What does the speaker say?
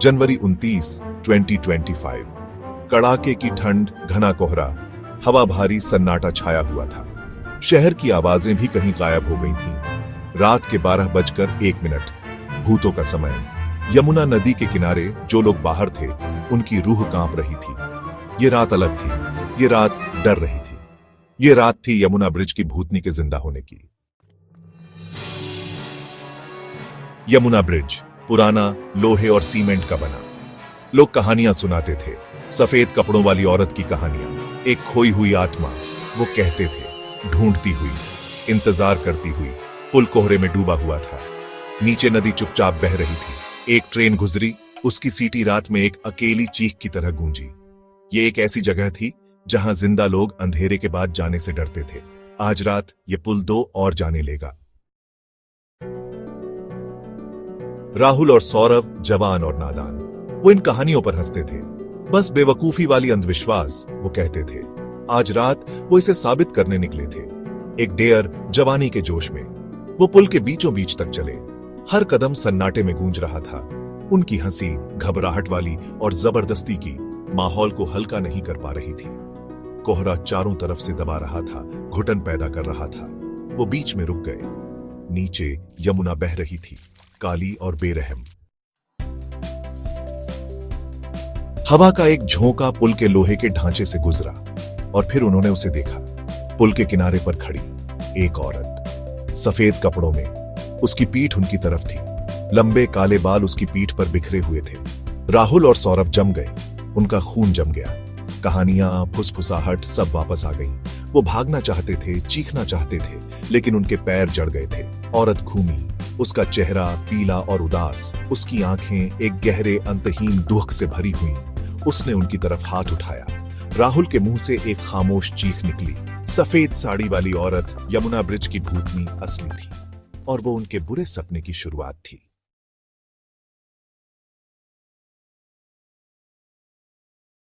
जनवरी 29, 2025। कड़ाके की ठंड, घना कोहरा, हवा भारी, सन्नाटा छाया हुआ था। शहर की आवाजें भी कहीं गायब हो गई थीं। रात के 12:01। भूतों का समय। यमुना नदी के किनारे जो लोग बाहर थे, उनकी रूह कांप रही थी। ये रात अलग थी। ये रात डर रही थी। ये रात थी यमुना ब्रिज की भूतनी के जिंदा होने की। यमुना ब्रिज पुराना, लोहे और सीमेंट का बना। लोग कहानियां सुनाते थे, सफेद कपड़ों वाली औरत की कहानियां, एक खोई हुई आत्मा। वो कहते थे, ढूंढती हुई, इंतजार करती हुई। पुल कोहरे में डूबा हुआ था। नीचे नदी चुपचाप बह रही थी। एक ट्रेन गुजरी, उसकी सीटी रात में एक अकेली चीख की तरह गूंजी। ये एक ऐसी जगह थी जहां जिंदा लोग अंधेरे के बाद जाने से डरते थे। आज रात ये पुल 2 और जाने लेगा। राहुल और सौरभ जवान और नादान। वो इन कहानियों पर हंसते थे। बस बेवकूफी वाली अंधविश्वास, वो कहते थे। आज रात वो इसे साबित करने निकले थे। एक डेयर, जवानी के जोश में। वो पुल के बीचों बीच तक चले। हर कदम सन्नाटे में गूंज रहा था। उनकी हंसी घबराहट वाली और जबरदस्ती की माहौल को हल्का नहीं कर पा रही थी। कोहरा चारों तरफ से दबा रहा था, घुटन पैदा कर रहा था। वो बीच में रुक गए। नीचे यमुना बह रही थी, काली और बेरहम। हवा का एक झोंका पुल के लोहे के ढांचे से गुजरा और फिर उन्होंने उसे देखा। पुल के किनारे पर खड़ी एक औरत, सफेद कपड़ों में। उसकी पीठ उनकी तरफ थी। लंबे काले बाल उसकी पीठ पर बिखरे हुए थे। राहुल और सौरभ जम गए। उनका खून जम गया। कहानियां, फुसफुसाहट सब वापस आ गईं। वो भागना चाहते थे, चीखना चाहते थे, लेकिन उनके पैर जड़ गए थे। औरत घूमी, उसका चेहरा पीला और उदास, उसकी आंखें एक गहरे अंतहीन दुख से भरी हुई। उसने उनकी तरफ हाथ उठाया। राहुल के मुंह से एक खामोश चीख निकली। सफेद साड़ी वाली औरत यमुना ब्रिज की भूतनी असली थी, और वो उनके बुरे सपने की शुरुआत थी।